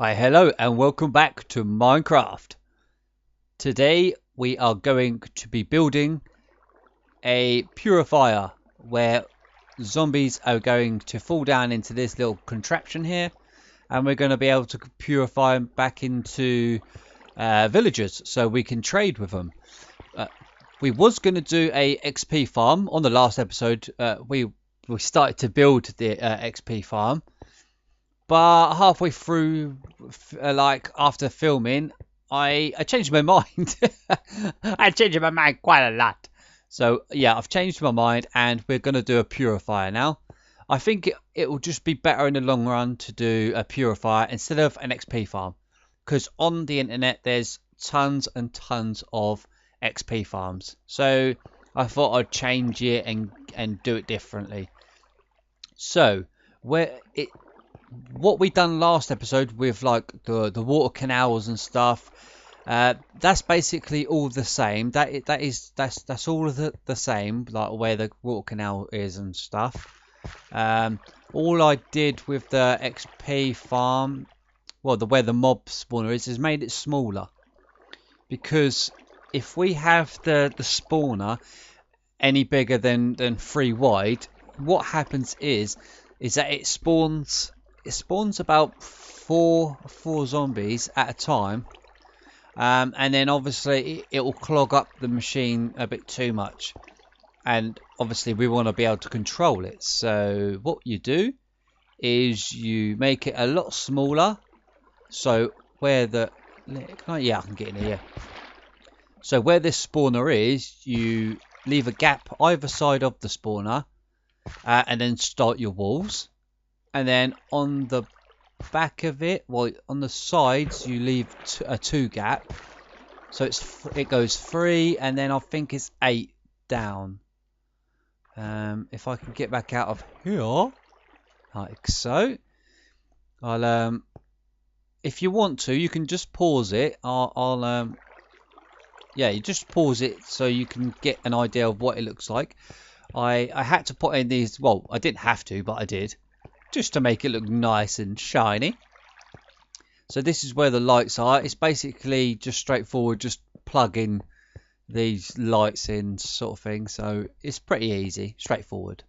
Hi, hello, and welcome back to Minecraft. Today we are going to be building a purifier where zombies are going to fall down into this little contraption here, and we're going to be able to purify them back into villagers so we can trade with them. We was going to do a XP farm on the last episode. We started to build the XP farm. But halfway through, like after filming, I changed my mind. I changed my mind quite a lot. So yeah, I've changed my mind, and we're gonna do a purifier now. I think it will just be better in the long run to do a purifier instead of an XP farm, because on the internet there's tons and tons of XP farms. So I thought I'd change it and do it differently. So what we done last episode with like the water canals and stuff, that's basically all the same. That's all of the same, like where the water canal is and stuff. All I did with the XP farm, well, where the mob spawner is made it smaller, because if we have the spawner any bigger than 3 wide, what happens is that it spawns about four zombies at a time, and then obviously it will clog up the machine a bit too much, and obviously we want to be able to control it. So what you do is you make it a lot smaller, so where yeah, I can get in here. So where this spawner is, you leave a gap either side of the spawner, and then start your walls. And then on the back of it, well, on the sides, you leave a 2 gap. So it goes 3, and then I think it's 8 down. If I can get back out of here, like so. If you want to, you can just pause it. Yeah, you just pause it so you can get an idea of what it looks like. I had to put in these. Well, I didn't have to, but I did, just to make it look nice and shiny. So this is where the lights are. It's basically just straightforward, just plug in these lights in, sort of thing. So it's pretty easy, straightforward.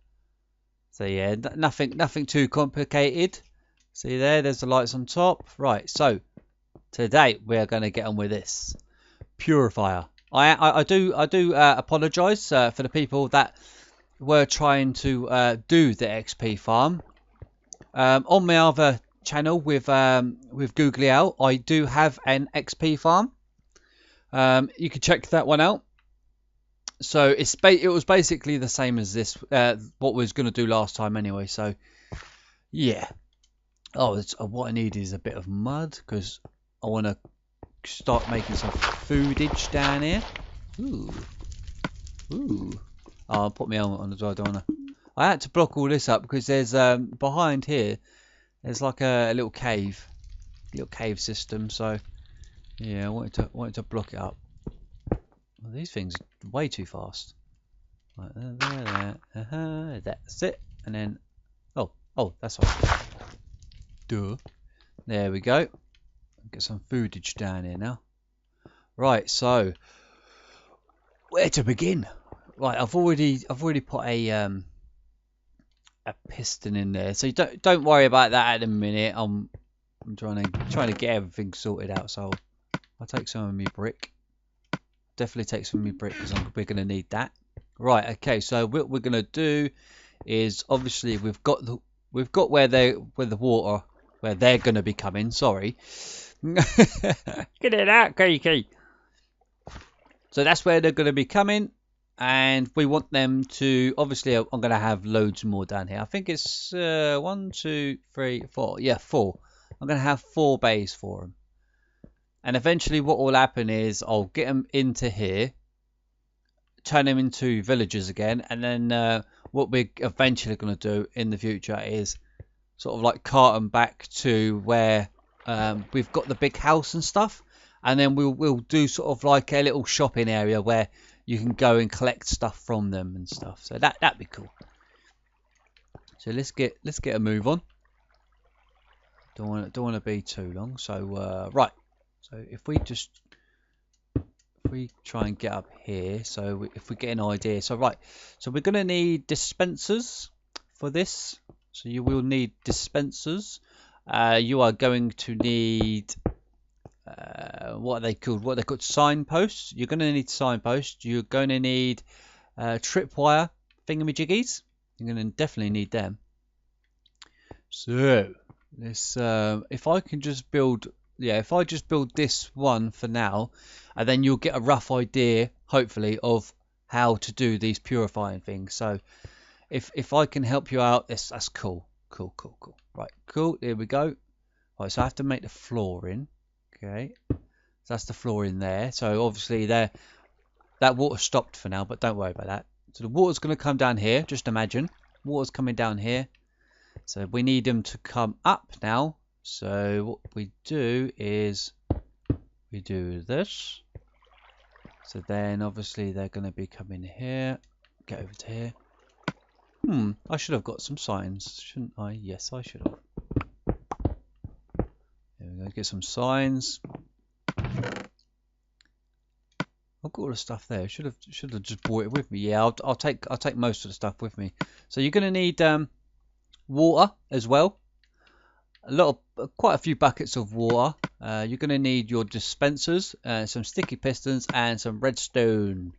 So yeah, nothing too complicated. See there's the lights on top. Right, so today we're going to get on with this purifier. I do apologise for the people that were trying to do the XP farm. On my other channel with Googly Owl, I do have an XP farm. You can check that one out. So it was basically the same as this, what we was going to do last time anyway. So yeah. Oh, what I need is a bit of mud, because I want to start making some foodage down here. Ooh. Oh, I'll put my helmet on as well, don't I? I had to block all this up because there's behind here there's like a little cave system. So yeah, I wanted to block it up. Well, these things are way too fast. Right, there. That's it. And then oh, that's right. Duh. There we go. Get some foodage down here now. Right, so where to begin? Right, I've already put a piston in there, so don't worry about that at the minute. I'm trying to get everything sorted out. So I'll take some of my brick. Definitely take some of my brick, because we're gonna need that. Right, okay. So what we're gonna do is, obviously we've got where they're gonna be coming. Sorry. Get it out, Kiki. So that's where they're gonna be coming. And we want them to, obviously I'm going to have loads more down here. I think it's 1, 2, 3, 4. Yeah, 4. I'm going to have 4 bays for them. And eventually what will happen is I'll get them into here, turn them into villagers again. And then what we're eventually going to do in the future is sort of like cart them back to where we've got the big house and stuff. And then we'll do sort of like a little shopping area where you can go and collect stuff from them and stuff. So that'd be cool. So let's get a move on. Don't want to be too long. So right. So if we try and get up here, so if we get an idea. So right. So we're gonna need dispensers for this. So you will need dispensers. You are going to need what are they called? What are they called? Signposts. You're going to need signposts. You're going to need tripwire thingamajiggies. You're going to definitely need them. So this, if I can just build, yeah, if I just build this one for now, and then you'll get a rough idea, hopefully, of how to do these purifying things. So if I can help you out, that's cool. Cool. Right, cool. Here we go. Right, so I have to make the floor in. Okay, so that's the floor in there. So obviously that water stopped for now, but don't worry about that. So the water's going to come down here. Just imagine water's coming down here. So we need them to come up now. So what we do is we do this. So then obviously they're going to be coming here. Get over to here. I should have got some signs, shouldn't I? Yes, I should have. There we go. Get some signs. I've got all the stuff there. Should have just brought it with me. Yeah, I'll take most of the stuff with me. So you're going to need water as well. Quite a few buckets of water. You're going to need your dispensers, some sticky pistons, and some redstone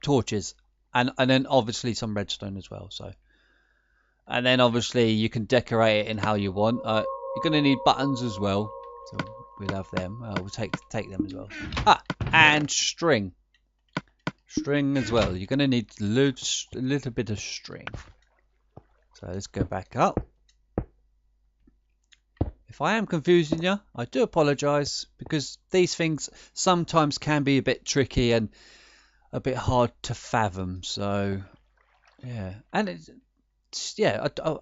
torches. And then obviously some redstone as well. So, and then obviously you can decorate it in how you want. You're going to need buttons as well. So we'll have them. We'll take them as well. And string as well. You're going to need a little bit of string. So let's go back up. If I am confusing you, I do apologise, because these things sometimes can be a bit tricky and a bit hard to fathom. So yeah, and I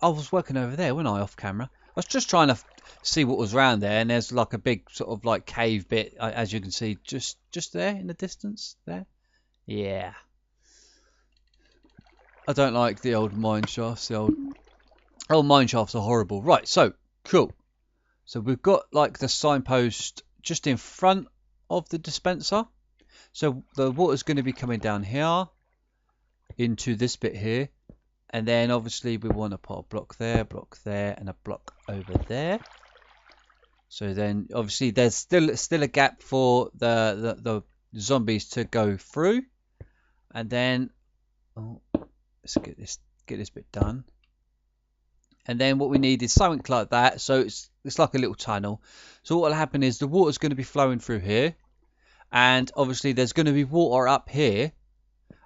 was working over there, wasn't I, off camera? I was just trying to see what was around there, and there's like a big sort of like cave bit, as you can see, just there in the distance there. Yeah, I don't like the old mine shafts. The old mine shafts are horrible. Right, so cool. So we've got like the signpost just in front of the dispenser. So the water's going to be coming down here into this bit here. And then obviously we want to put a block there, and a block over there. So then obviously there's still a gap for the zombies to go through. And then let's get this bit done. And then what we need is something like that. So it's like a little tunnel. So what will happen is the water's going to be flowing through here. And obviously there's going to be water up here.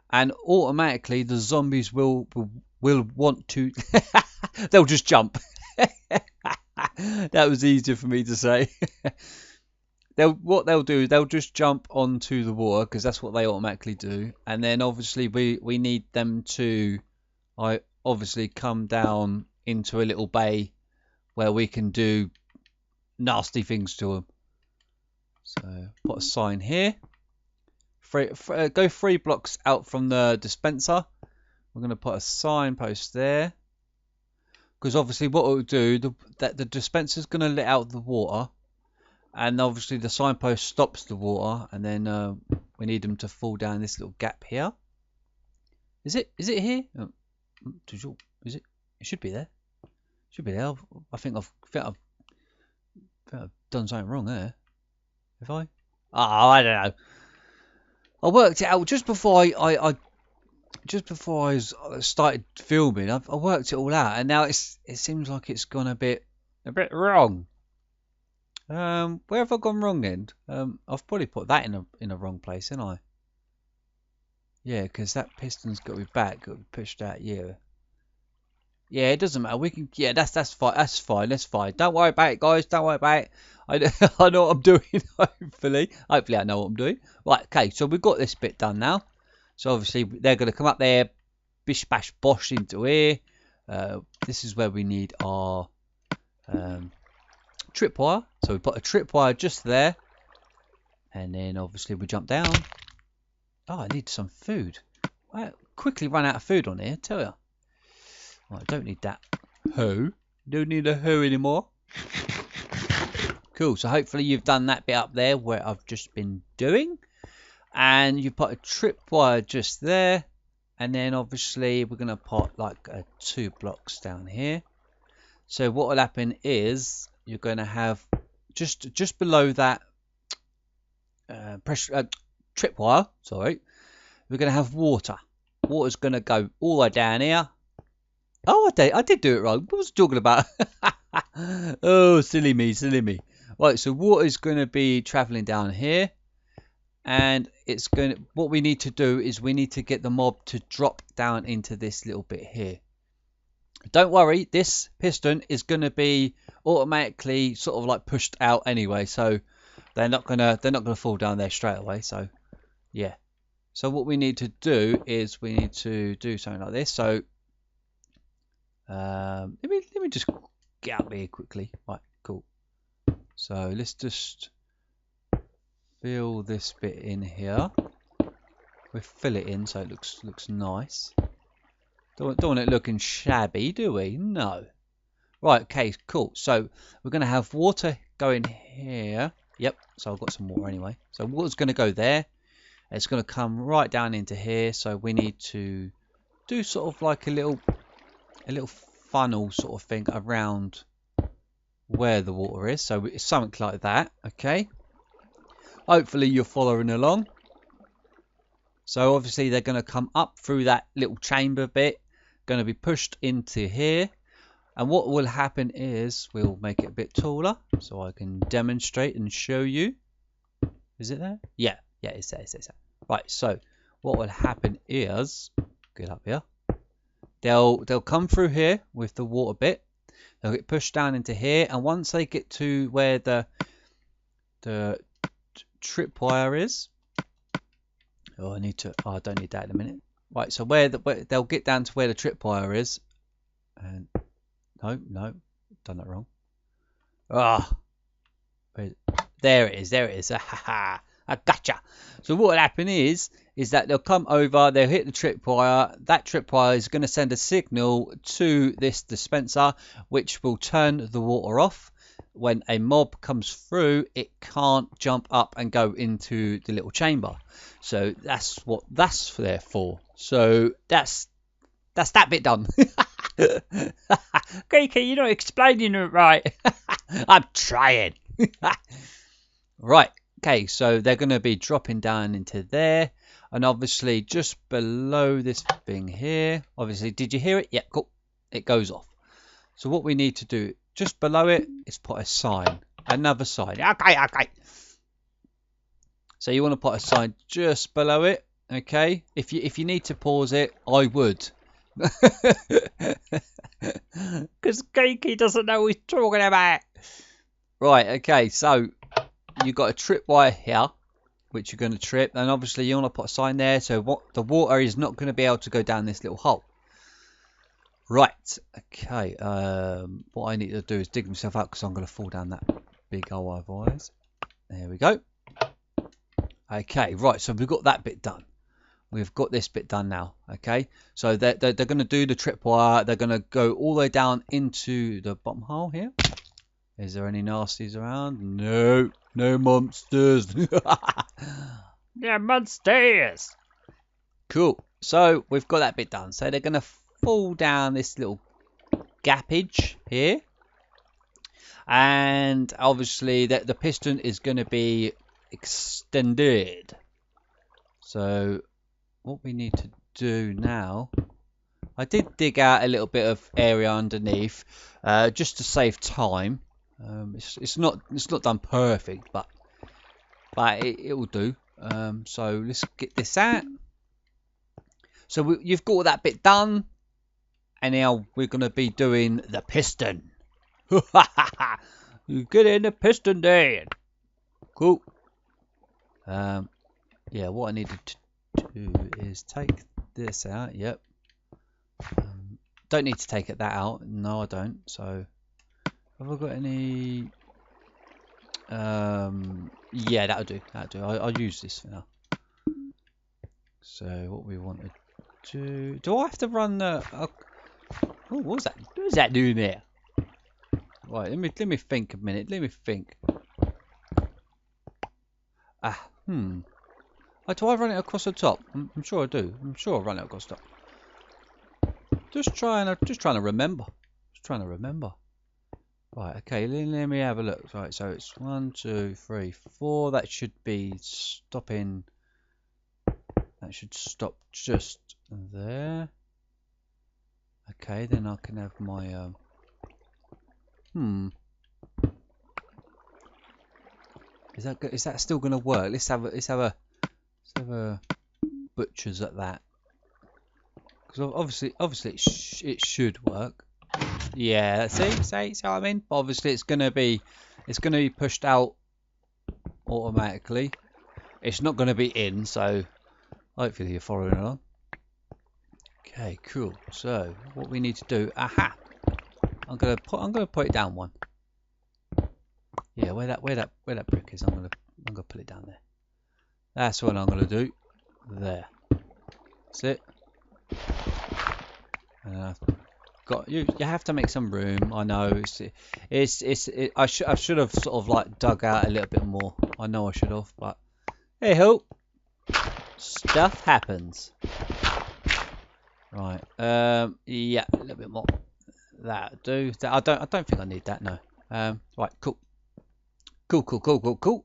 And automatically the zombies will want to... they'll just jump. That was easier for me to say. What they'll do, they'll just jump onto the water, because that's what they automatically do. And then obviously we need them to obviously come down into a little bay where we can do nasty things to them. So put a sign here. Go 3 blocks out from the dispenser. We're going to put a signpost there, because obviously what it will do, the dispenser is going to let out the water, and obviously the signpost stops the water, and then we need them to fall down this little gap here. Is it here? Is it? It should be there. Should be there. I think I've done something wrong there. Have I? Oh, I don't know. I worked it out just before I started filming. I worked it all out, and now it seems like it's gone a bit wrong. Where have I gone wrong then? I've probably put that in a wrong place, haven't I? Yeah, because that piston's got to be back, got to be pushed out here. Yeah, it doesn't matter. We can. Yeah, that's fine. That's fine. Don't worry about it, guys. Don't worry about it. I know what I'm doing. Hopefully I know what I'm doing. Right. Okay. So we've got this bit done now. So obviously they're going to come up there, bish bash bosh into here. This is where we need our tripwire. So we put a tripwire just there, and then obviously we jump down. Oh, I need some food. I quickly run out of food on here. Tell you. Right, I don't need that. Who? Don't need a hoe anymore. Cool, so hopefully you've done that bit up there where I've just been doing. And you put a tripwire just there. And then obviously we're going to put like 2 blocks down here. So what will happen is you're going to have just below that tripwire, sorry, we're going to have water. Water's going to go all the way down here. Oh, I did do it wrong. What was I talking about? Oh, silly me, silly me. Right, so water is going to be traveling down here. And it's going to, what we need to do is we need to get the mob to drop down into this little bit here. Don't worry, this piston is going to be automatically sort of like pushed out anyway, so they're not gonna fall down there straight away. So yeah. So what we need to do is we need to do something like this. So let me just get up here quickly. Right, cool. So let's just fill this bit in here. We fill it in so it looks nice. Don't want it looking shabby, do we? No. Right, okay, cool. So we're going to have water going here. Yep, so I've got some water anyway. So water's going to go there. It's going to come right down into here. So we need to do sort of like a little funnel sort of thing around where the water is. So it's something like that, okay? Hopefully you're following along. So obviously they're going to come up through that little chamber bit, going to be pushed into here. And what will happen is we'll make it a bit taller so I can demonstrate and show you. Is it there? Yeah, it's there. Right, so what will happen is, get up here. They'll come through here with the water bit. They'll get pushed down into here, and once they get to where the tripwire is, I don't need that in a minute. Right, so where they'll get down to where the tripwire is, and no, done that wrong. There it is. I gotcha. So what will happen is that they'll come over, they'll hit the tripwire. That tripwire is going to send a signal to this dispenser, which will turn the water off. When a mob comes through, it can't jump up and go into the little chamber. So that's what that's there for. So that's that bit done. Kiki, you're not explaining it right. I'm trying. Right. Okay, so they're going to be dropping down into there. And obviously just below this thing here. Obviously, did you hear it? Yeah, cool. It goes off. So what we need to do just below it is put a sign. Another sign. Okay. So you want to put a sign just below it. Okay. If you need to pause it, I would. Because Kiki doesn't know what he's talking about. Right, okay, so you've got a tripwire here, which you're going to trip, and obviously you want to put a sign there, so the water is not going to be able to go down this little hole. Right, okay, what I need to do is dig myself out because I'm going to fall down that big hole otherwise. There we go. Okay, right, so we've got that bit done. We've got this bit done now, okay? So they're going to do the tripwire. They're going to go all the way down into the bottom hole here. Is there any nasties around? No monsters. Yeah, monsters. Cool. So we've got that bit done. So they're going to fall down this little gappage here. And obviously the piston is going to be extended. So what we need to do now, I did dig out a little bit of area underneath just to save time. It's not done perfect, but it will do. So let's get this out. So you've got that bit done, and now we're going to be doing the piston. You get in the piston then. Cool. Yeah, what I needed to do is take this out. Yep. Don't need to take that out. No, I don't. So have I got any? Yeah, that'll do. I'll use this for now. So what we want to do? Do I have to run the? Oh, what was that? What was that doing there? Right, let me think a minute. Let me think. Do I run it across the top? I'm sure I do. I'm sure I run it across the top. Just trying to remember. Just trying to remember. Right, okay, let me have a look. Right, so it's 1, 2, 3, 4. That should be stopping. That should stop just there. Okay, then I can have my Is that still gonna work? Let's have a butchers at that. Because obviously it should work. Yeah, see what I mean? But obviously it's gonna be pushed out automatically. It's not gonna be in, so hopefully you're following along. Okay, cool. So what we need to do, aha! I'm gonna put it down one. Yeah, where that brick is, I'm gonna put it down there. That's what I'm gonna do. There. That's it. And I've got you have to make some room. I know I should have sort of like dug out a little bit more. I know I should have, but hey ho, stuff happens. Right. Yeah, a little bit more. That do. I don't think I need that. No. Right. Cool. Cool.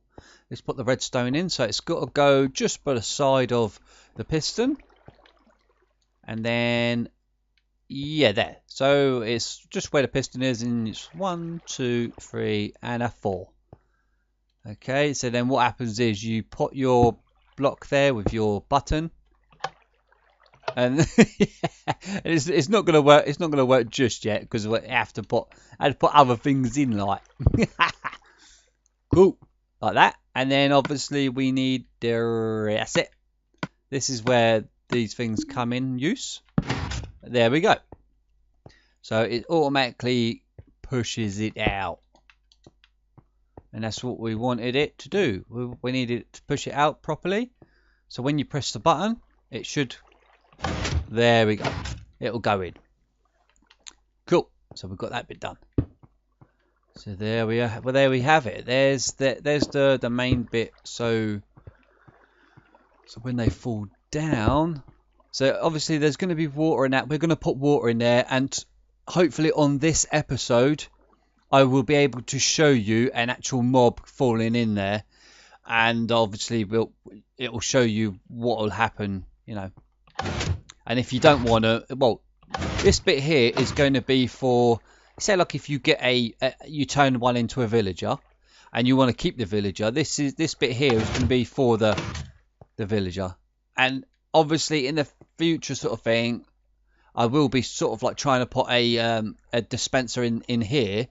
Let's put the redstone in. So it's got to go just by the side of the piston, and then yeah, there. So it's just where the piston is, and it's 1, 2, 3, and a 4. Okay. So then what happens is you put your block there with your button. And it's not gonna work. It's not gonna work just yet because I have to put other things in, like cool, like that. And then obviously we need that's it. This is where these things come in use. There we go. So it automatically pushes it out, and that's what we wanted it to do. We needed it to push it out properly. So when you press the button, it should. There we go. It'll go in. Cool. So we've got that bit done. So there we are. Well, there we have it. There's the main bit. So when they fall down, so obviously there's going to be water in that. We're going to put water in there, and hopefully on this episode, I will be able to show you an actual mob falling in there, and obviously it will show you what will happen. You know. And if you don't want to, well, this bit here is going to be for, say, like if you get you turn one into a villager, and you want to keep the villager. This bit here is going to be for the villager. And obviously, in the future sort of thing, I will be sort of like trying to put a dispenser in here,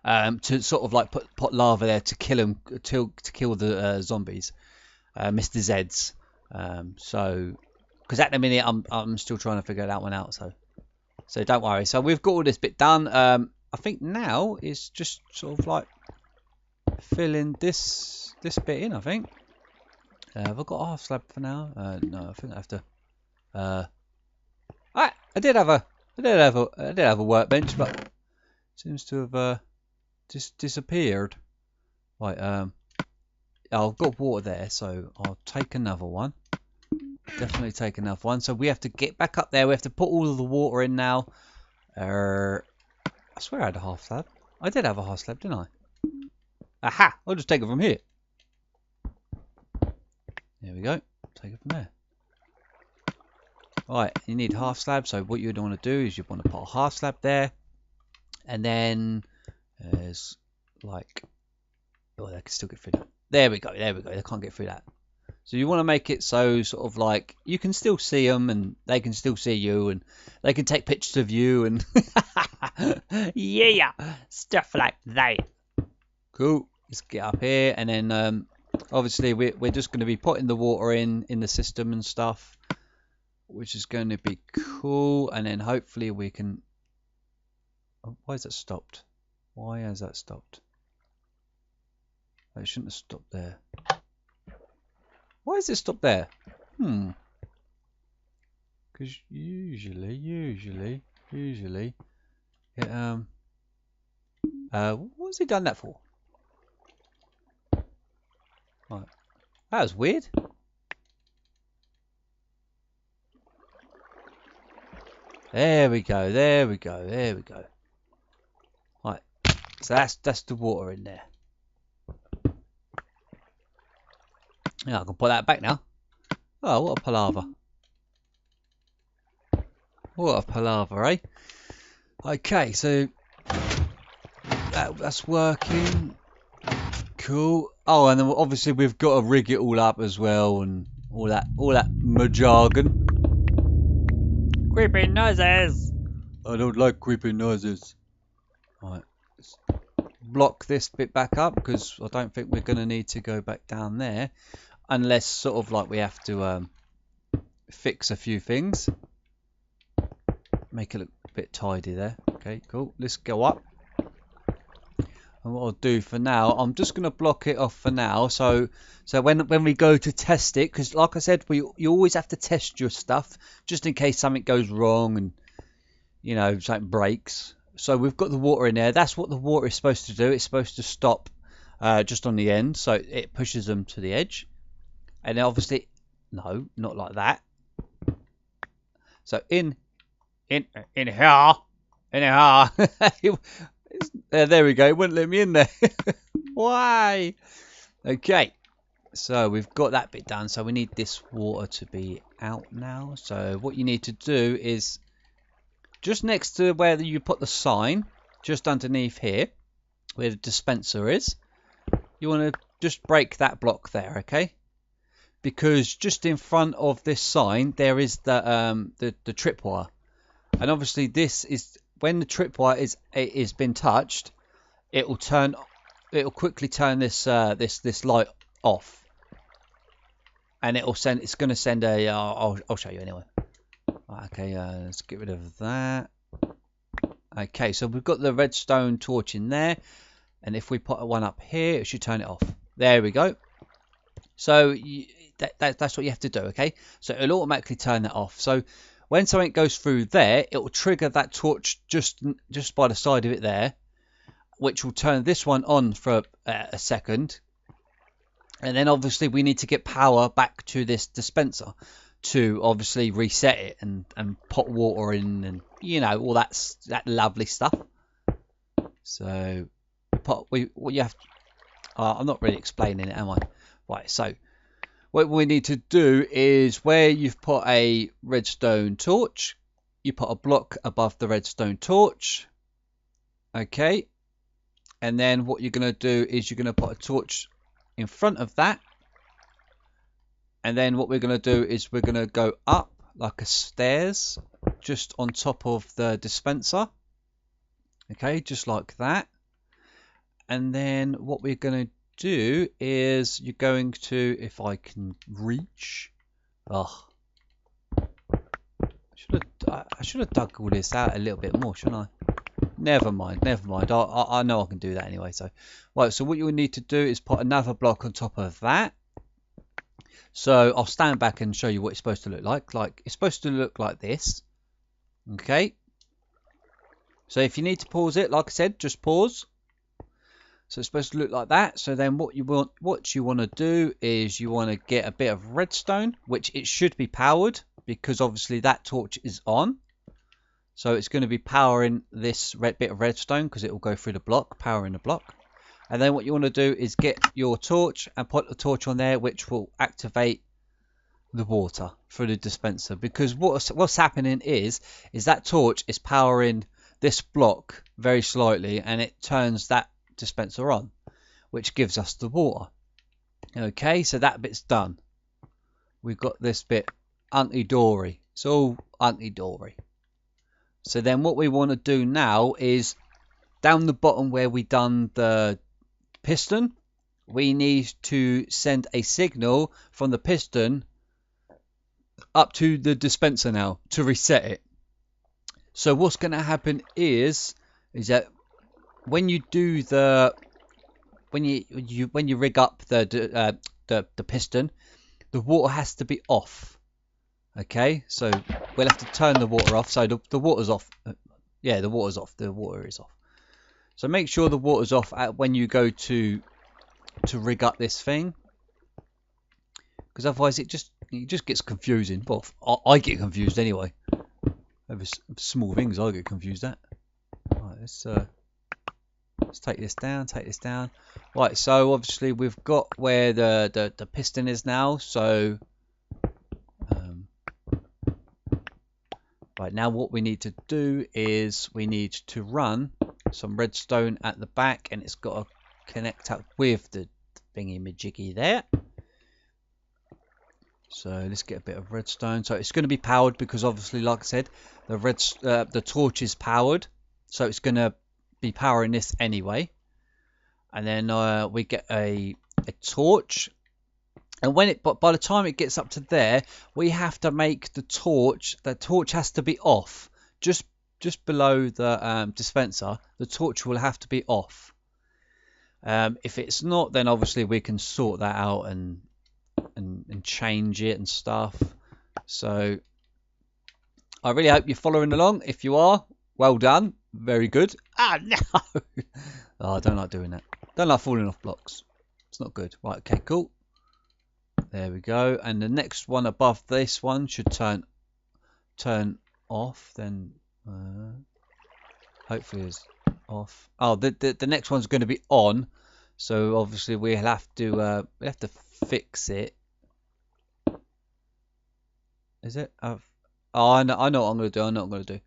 to sort of like put lava there to kill them, to kill the zombies, Mr. Zeds. So. Because at the minute I'm still trying to figure that one out, so don't worry. So we've got all this bit done. I think now is just sort of like filling this bit in. I think. Have I got a half slab for now? No, I think I have to. I did have a workbench, but it seems to have just disappeared. Right. I've got water there, so I'll take another one. Definitely take enough one. So we have to get back up there. We have to put all of the water in now. I swear I had a half slab. I did have a half slab, didn't I? Aha! I'll just take it from here. There we go. Take it from there. Alright, you need half slab. So what you want to do is you want to put a half slab there. And then there's like... Oh, they can still get through that. There we go. They can't get through that. So you want to make it so sort of like you can still see them and they can still see you and they can take pictures of you and yeah, stuff like that. Cool. Let's get up here and then obviously we're just going to be putting the water in the system and stuff, which is going to be cool. And then hopefully we can. Oh, why is that stopped? Why has that stopped? It shouldn't have stopped there. Why is it stopped there? Because usually it What's he done that for? Right. That was weird. There we go, there we go, there we go. Right, so that's the water in there. Yeah, I can put that back now. Oh, what a palaver. What a palaver, eh? Okay, so that's working. Cool. Oh, and then obviously we've got to rig it all up as well, and all that jargon. Creeping noises. I don't like creeping noises. Right, let's block this bit back up because I don't think we're going to need to go back down there, unless sort of like we have to fix a few things. Make it look a bit tidy there. Okay, cool. Let's go up. And what I'll do for now, I'm just going to block it off for now. So when we go to test it, because like I said, you always have to test your stuff just in case something goes wrong and you know something breaks. So we've got the water in there. That's what the water is supposed to do. It's supposed to stop just on the end, so it pushes them to the edge. And then obviously, no, not like that. So in here. There we go. It wouldn't let me in there. Why? Okay. So we've got that bit done. So we need this water to be out now. So what you need to do is just next to where you put the sign, just underneath here, where the dispenser is, you want to just break that block there, okay? Because just in front of this sign there is the tripwire, and obviously this is when the tripwire is been touched, it will quickly turn this this light off, and it's going to send a I'll show you anyway. Okay, let's get rid of that. Okay, so we've got the redstone torch in there, and if we put one up here, it should turn it off. There we go. So that's what you have to do, okay? So it'll automatically turn that off. So when something goes through there, it will trigger that torch just by the side of it there, which will turn this one on for a second. And then obviously we need to get power back to this dispenser to obviously reset it and put water in and you know all that lovely stuff. So what you have. I'm not really explaining it, am I? Right. So what we need to do is where you've put a redstone torch, you put a block above the redstone torch. Okay. And then what you're going to do is you're going to put a torch in front of that. And then what we're going to do is we're going to go up like a stairs just on top of the dispenser. Okay, just like that. And then what we're going to do is you're going to, if I can reach. Oh, I should have dug all this out a little bit more, shouldn't I? Never mind, never mind. I know I can do that anyway. So, right. So what you will need to do is put another block on top of that. So I'll stand back and show you what it's supposed to look like. Like it's supposed to look like this. Okay. So if you need to pause it, like I said, just pause. So it's supposed to look like that. So then what you want to do is you want to get a bit of redstone, which it should be powered because obviously that torch is on. So it's going to be powering this bit of redstone because it will go through the block, powering the block. And then what you want to do is get your torch and put the torch on there, which will activate the water through the dispenser. Because what's happening is that torch is powering this block very slightly, and it turns that dispenser on, which gives us the water. Okay, so that bit's done. We've got this bit hunky-dory. It's all hunky-dory. So then what we want to do now is down the bottom where we done the piston, we need to send a signal from the piston up to the dispenser now to reset it. So what's going to happen is that when you do when you rig up the piston, the water has to be off. Okay, so we'll have to turn the water off. So the water's off. Yeah, the water's off. The water is off. So make sure the water's off when you go to rig up this thing, because otherwise it just gets confusing. Well, I get confused anyway. Over small things I get confused at. Right, let's take this down. Right, so obviously we've got where the piston is now. So right now what we need to do is we need to run some redstone at the back, and it's got to connect up with the thingy majiggy there. So let's get a bit of redstone. So it's going to be powered because obviously, like I said, the torch is powered, so it's going to be powering this anyway. And then we get a torch, and by the time it gets up to there, we have to make the torch. The torch has to be off, just below the dispenser. The torch will have to be off. If it's not, then obviously we can sort that out and change it and stuff. So I really hope you're following along. If you are, well done, very good. Ah, no. Oh, I don't like doing that. Don't like falling off blocks. It's not good. Right, okay, cool. There we go. And the next one above this one should turn off. Then hopefully it's off. Oh, the next one's going to be on. So obviously we'll have to fix it. Is it? Oh, I know what I'm going to do.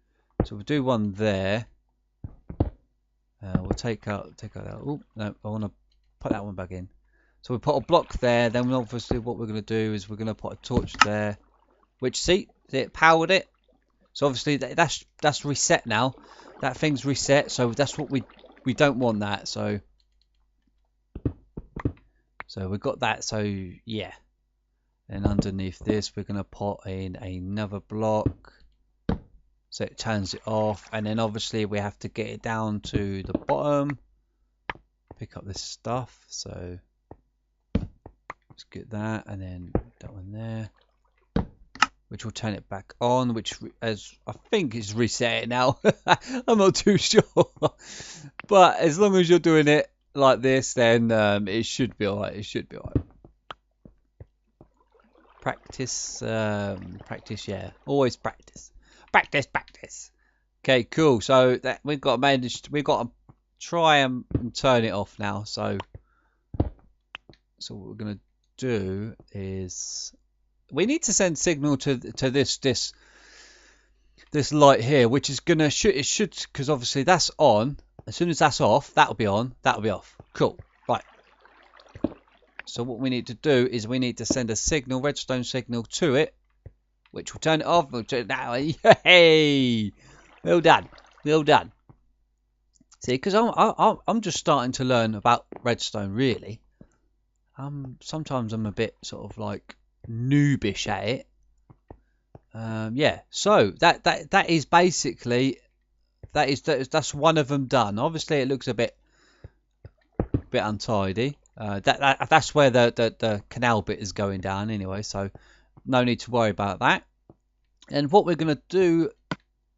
So we'll do one there. We'll take out that. Oh no, I want to put that one back in. So we put a block there. Then obviously what we're going to do is we're going to put a torch there. Which, see, it powered it. So obviously that's reset now. That thing's reset. So that's what we don't want that. So we've got that. So yeah. And underneath this, we're going to put in another block, so it turns it off. And then obviously we have to get it down to the bottom, pick up this stuff. So let's get that, and then that one there, which will turn it back on, which as I think is reset it now. I'm not too sure, but as long as you're doing it like this, then it should be alright. It should be alright. Practice, yeah. Always practice. Okay, cool. So that we've got to try and turn it off now. So what we're gonna do is we need to send signal to this light here, which is gonna should because obviously that's on. As soon as that's off, that'll be on. That'll be off. Cool. Right. So what we need to do is we need to send a signal, redstone signal to it, which will turn it off. We'll turn it that way. Hey, well done. See, because I'm just starting to learn about redstone really. Sometimes I'm a bit sort of like noobish at it. Yeah. So that is basically that's one of them done. Obviously, it looks a bit untidy. That's where the canal bit is going down anyway, so no need to worry about that. And what we're going to do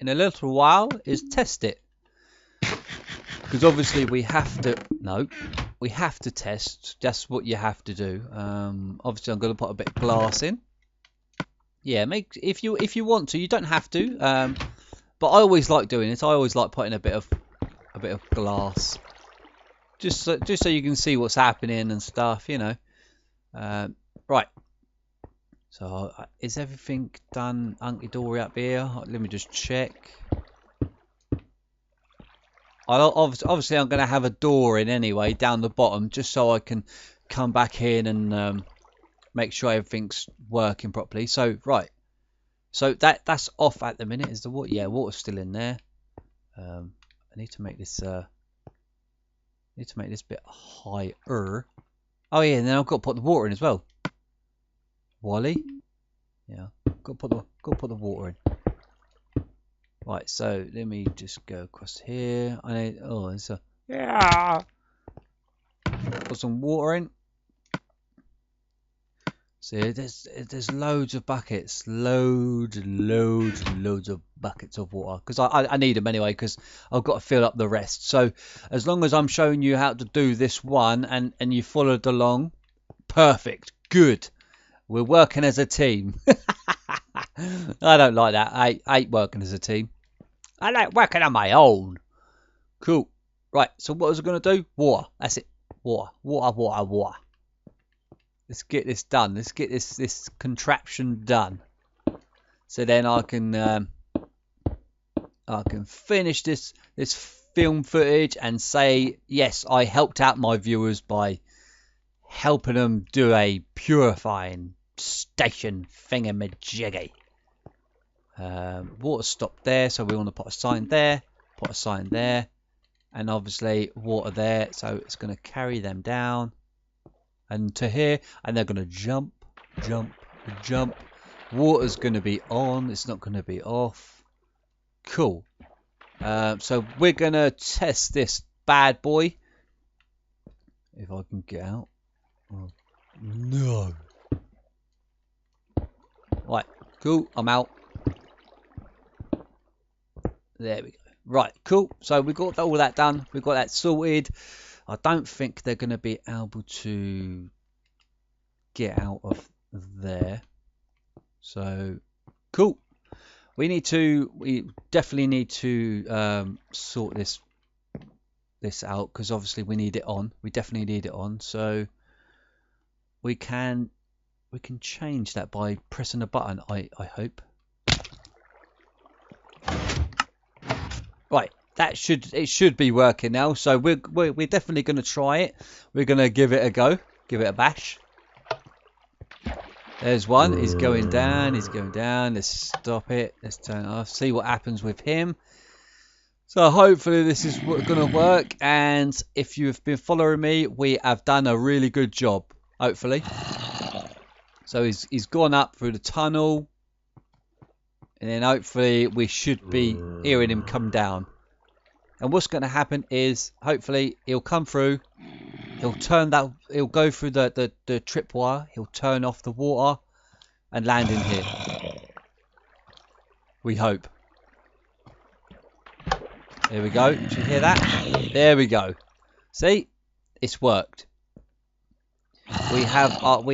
in a little while is test it, because obviously we have to test. That's what you have to do. Obviously I'm going to put a bit of glass in. Yeah, if you want to, you don't have to, but I always like doing it. I always like putting a bit of glass. Just so you can see what's happening and stuff, you know. Right. So is everything done hunky-dory up here? Let me just check. Obviously I'm going to have a door in anyway down the bottom, just so I can come back in and make sure everything's working properly. So right. So that's off at the minute. Is the water? Yeah, water's still in there. I need to make this. Need to make this bit higher. Oh yeah, and then I've got to put the water in as well. Wally, yeah, got to put the water in. Right, so let me just go across here. I need. Oh, there's a. Yeah. Put some water in. See, there's loads of buckets, loads of buckets of water, because I need them anyway, because I've got to fill up the rest. So as long as I'm showing you how to do this one and you followed along, perfect, good. We're working as a team. I don't like that. I hate working as a team. I like working on my own. Cool. Right, so what was I going to do? Water. That's it. Water. Let's get this done. Let's get this contraption done. So then I can finish this film footage and say, yes, I helped out my viewers by helping them do a purifying station thingamajiggy. Water stopped there, so we want to put a sign there, and obviously water there, so it's going to carry them down and to here, and they're going to jump. Water's going to be on, it's not going to be off. Cool. So we're going to test this bad boy. If I can get out. Oh, no. Right, cool, I'm out. There we go. Right, cool. So we got all that done. We got that sorted. I don't think they're going to be able to get out of there. So, cool. We definitely need to sort this out, because obviously we need it on. We definitely need it on. So we can change that by pressing a button. I hope. Right, it should be working now. So we're definitely going to try it. We're going to give it a go, give it a bash. There's one. He's going down. Let's stop it. Let's turn it off. See what happens with him. So hopefully this is going to work. And if you've been following me, we have done a really good job. Hopefully. So he's gone up through the tunnel. And then hopefully we should be hearing him come down. And what's going to happen is hopefully he'll come through. He'll go through the tripwire. He'll turn off the water and land in here. We hope. There we go. Did you hear that? There we go. See? It's worked. We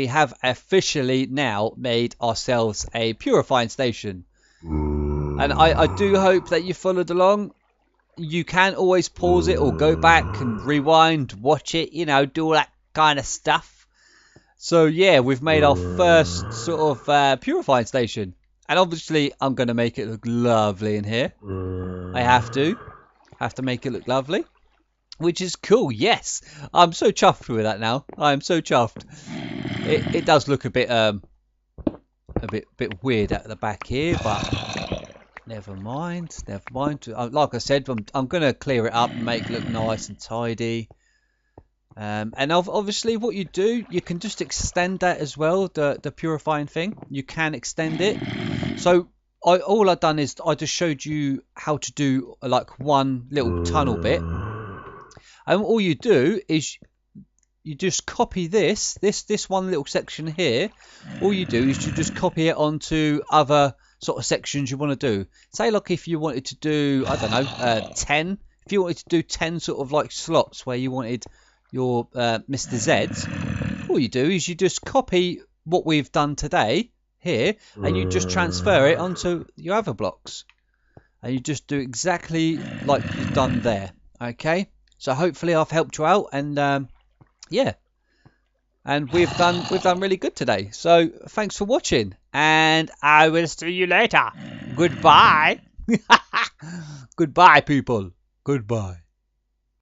have officially now made ourselves a purifying station. And I do hope that you followed along. You can always pause it or go back and rewind, watch it, do all that kind of stuff. So yeah, we've made our first sort of purifying station. And obviously I'm going to make it look lovely in here. I have to make it look lovely. Which is cool, yes. I'm so chuffed with that now. I'm so chuffed. It does look a bit weird at the back here, but never mind. Like I said, I'm going to clear it up and make it look nice and tidy. And obviously what you do, you can just extend that as well, the purifying thing. You can extend it. So all I've done is I just showed you how to do like one little tunnel bit. And all you do is you just copy this one little section here. All you do is you just copy it onto other sort of sections you want to do. Say like if you wanted to do, I don't know, 10. If you wanted to do 10 sort of like slots where you wanted your Mr. Zs, all you do is you just copy what we've done today here, and you just transfer it onto your other blocks. And you just do exactly like you've done there. Okay? So hopefully I've helped you out, and yeah, and we've done really good today. So thanks for watching, and I will see you later. Goodbye. Goodbye, people. Goodbye.